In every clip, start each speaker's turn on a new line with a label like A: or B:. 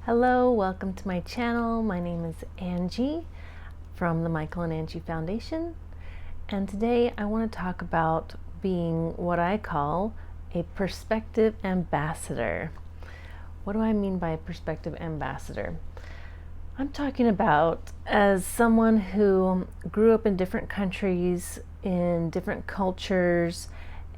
A: Hello, welcome to my channel. My name is Angie from the Michael and Angie Foundation, and today I want to talk about being what I call a perspective ambassador. What do I mean by a perspective ambassador? I'm talking about as someone who grew up in different countries, in different cultures,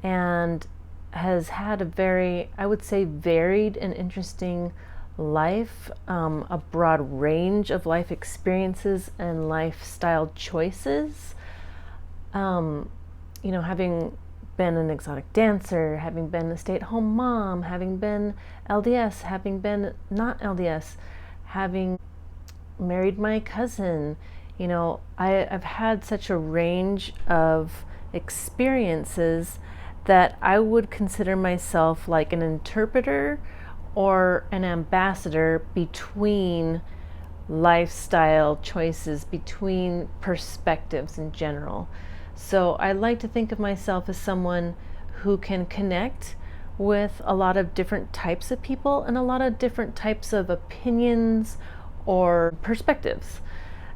A: and has had a very, I would say, varied and interesting life, a broad range of life experiences and lifestyle choices. Having been an exotic dancer, having been a stay-at-home mom, having been LDS, having been not LDS, having married my cousin, I've had such a range of experiences that I would consider myself like an interpreter or an ambassador between lifestyle choices, between perspectives in general. So I like to think of myself as someone who can connect with a lot of different types of people and a lot of different types of opinions or perspectives.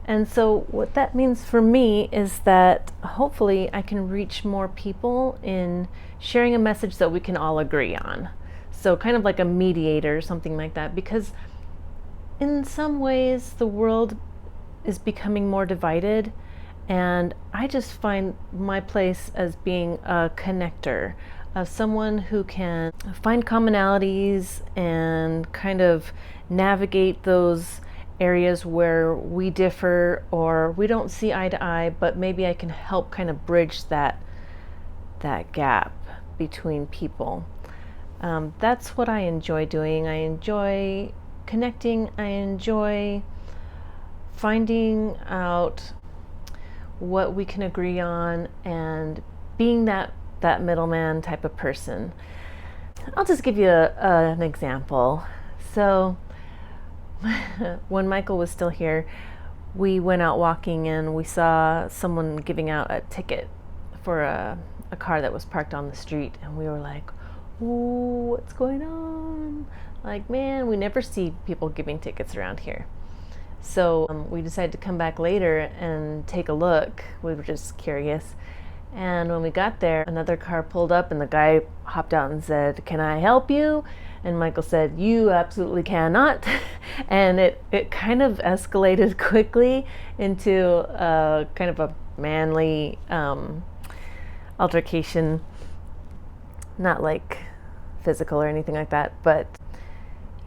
A: And so what that means for me is that hopefully I can reach more people in sharing a message that we can all agree on. So kind of like a mediator or something like that, because in some ways the world is becoming more divided, and I just find my place as being a connector, of someone who can find commonalities and kind of navigate those areas where we differ or we don't see eye to eye, but maybe I can help kind of bridge that gap between people. That's what I enjoy doing. I enjoy connecting. I enjoy finding out what we can agree on and being that middleman type of person. I'll just give you an example. So when Michael was still here, we went out walking and we saw someone giving out a ticket for a car that was parked on the street, and we were like, "Ooh, what's going on?" Like, man, we never see people giving tickets around here. So we decided to come back later and take a look. We were just curious. And when we got there, another car pulled up and the guy hopped out and said, "Can I help you?" And Michael said, "You absolutely cannot." And it kind of escalated quickly into kind of a manly altercation. Not like physical or anything like that, but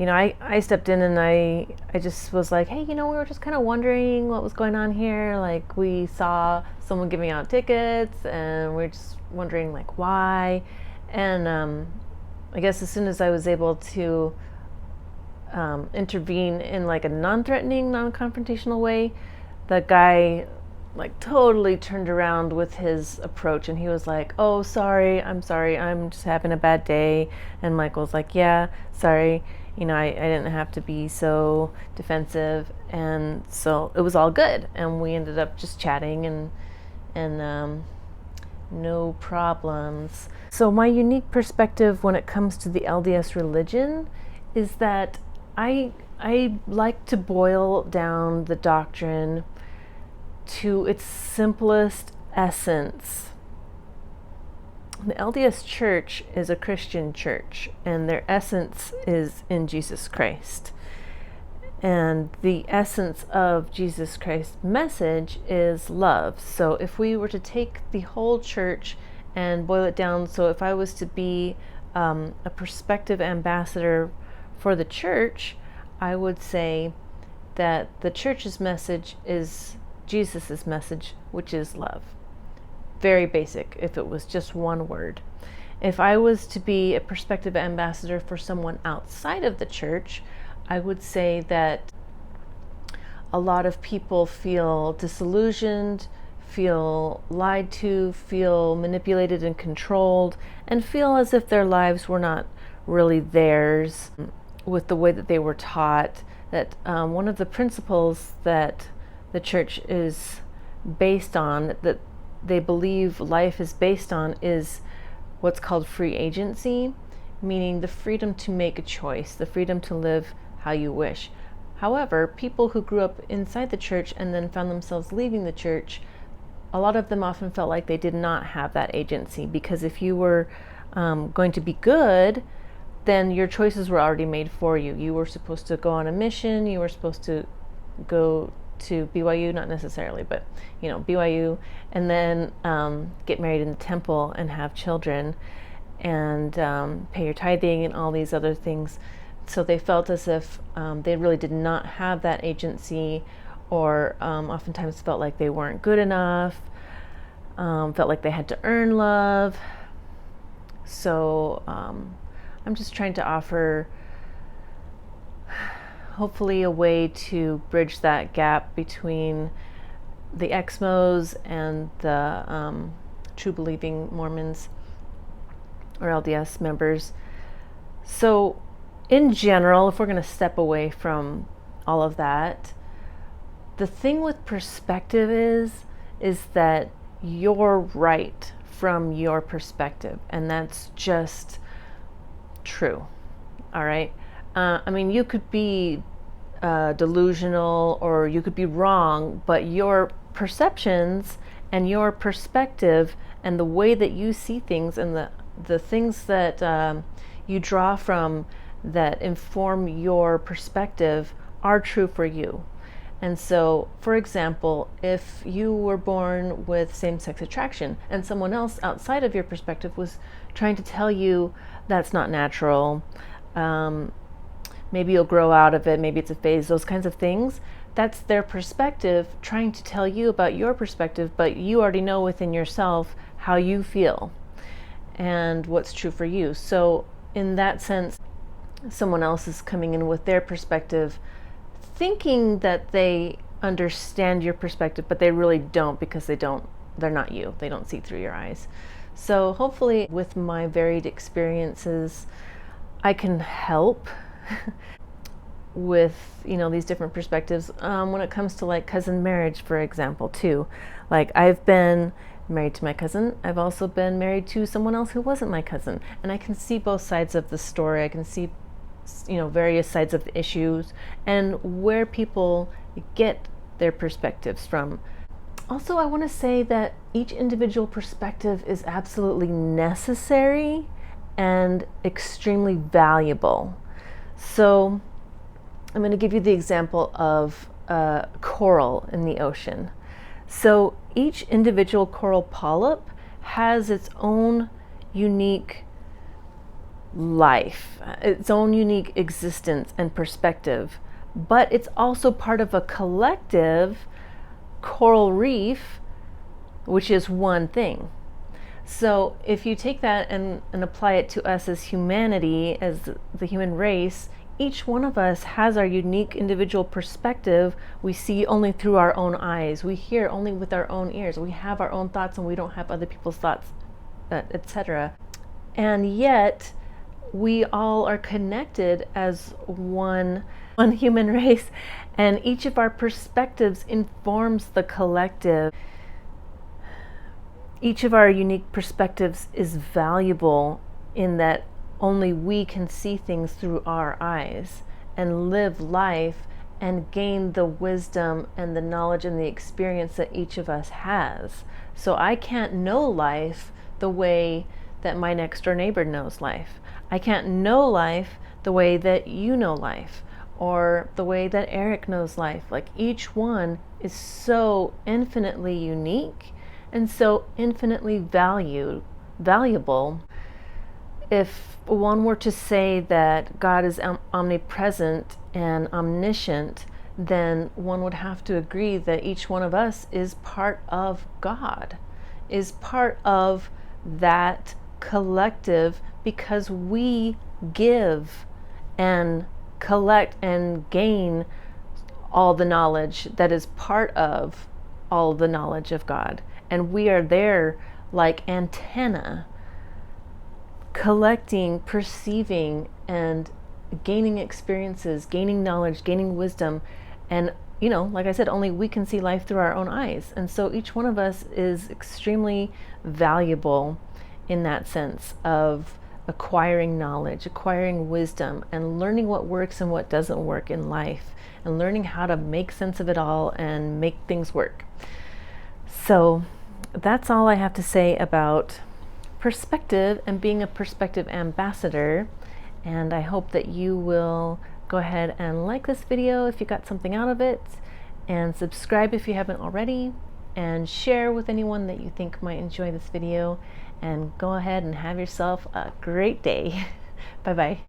A: I stepped in and I just was like, "Hey, we were just kind of wondering what was going on here. Like, we saw someone giving out tickets and we're just wondering like why." And I guess as soon as I was able to intervene in like a non-threatening, non-confrontational way, the guy like totally turned around with his approach, and he was like, "Oh, sorry, I'm just having a bad day." And Michael's like, "Yeah, sorry, I didn't have to be so defensive." And so it was all good, and we ended up just chatting and no problems. So my unique perspective when it comes to the LDS religion is that I like to boil down the doctrine to its simplest essence. The LDS Church is a Christian church, and their essence is in Jesus Christ. And the essence of Jesus Christ's message is love. So if we were to take the whole church and boil it down, so if I was to be a perspective ambassador for the church, I would say that the church's message is Jesus's message, which is love. Very basic, if it was just one word. If I was to be a perspective ambassador for someone outside of the church, I would say that a lot of people feel disillusioned, feel lied to, feel manipulated and controlled, and feel as if their lives were not really theirs with the way that they were taught. That one of the principles that the church is based on, that they believe life is based on, is what's called free agency, meaning the freedom to make a choice, the freedom to live how you wish. However, people who grew up inside the church and then found themselves leaving the church, a lot of them often felt like they did not have that agency, because if you were going to be good, then your choices were already made for you. You were supposed to go on a mission, you were supposed to go to BYU, not necessarily, but BYU, and then get married in the temple and have children and pay your tithing and all these other things. So they felt as if they really did not have that agency, or oftentimes felt like they weren't good enough, felt like they had to earn love. So I'm just trying to offer, hopefully, a way to bridge that gap between the Exmos and the true believing Mormons or LDS members. So in general, if we're going to step away from all of that, the thing with perspective is that you're right from your perspective, and that's just true. All right. I mean, you could be delusional, or you could be wrong, but your perceptions and your perspective and the way that you see things and the things that you draw from that inform your perspective are true for you. And so, for example, if you were born with same-sex attraction and someone else outside of your perspective was trying to tell you that's not natural, maybe you'll grow out of it, maybe it's a phase, those kinds of things, that's their perspective trying to tell you about your perspective, but you already know within yourself how you feel and what's true for you. So in that sense, someone else is coming in with their perspective, thinking that they understand your perspective, but they really don't, because they're not you. They don't see through your eyes. So hopefully with my varied experiences, I can help with, these different perspectives. When it comes to like cousin marriage, for example, too. Like, I've been married to my cousin. I've also been married to someone else who wasn't my cousin. And I can see both sides of the story. I can see various sides of the issues and where people get their perspectives from. Also, I want to say that each individual perspective is absolutely necessary and extremely valuable. So I'm going to give you the example of coral in the ocean. So each individual coral polyp has its own unique life, its own unique existence and perspective, but it's also part of a collective coral reef, which is one thing. So if you take that and apply it to us as humanity, as the human race, each one of us has our unique individual perspective. We see only through our own eyes. We hear only with our own ears. We have our own thoughts, and we don't have other people's thoughts, etc. And yet, we all are connected as one human race, and each of our perspectives informs the collective. Each of our unique perspectives is valuable in that only we can see things through our eyes and live life and gain the wisdom and the knowledge and the experience that each of us has. So I can't know life the way that my next door neighbor knows life. I can't know life the way that you know life, or the way that Eric knows life. Like, each one is so infinitely unique and so infinitely valuable. If one were to say that God is omnipresent and omniscient, then one would have to agree that each one of us is part of God, is part of that collective, because we give and collect and gain all the knowledge that is part of all the knowledge of God. And we are there like antenna, collecting, perceiving, and gaining experiences, gaining knowledge, gaining wisdom. And like I said, only we can see life through our own eyes. And so each one of us is extremely valuable in that sense of acquiring knowledge, acquiring wisdom, and learning what works and what doesn't work in life, and learning how to make sense of it all and make things work. So that's all I have to say about perspective and being a perspective ambassador. And I hope that you will go ahead and like this video if you got something out of it, and subscribe if you haven't already, and share with anyone that you think might enjoy this video, and go ahead and have yourself a great day. Bye bye.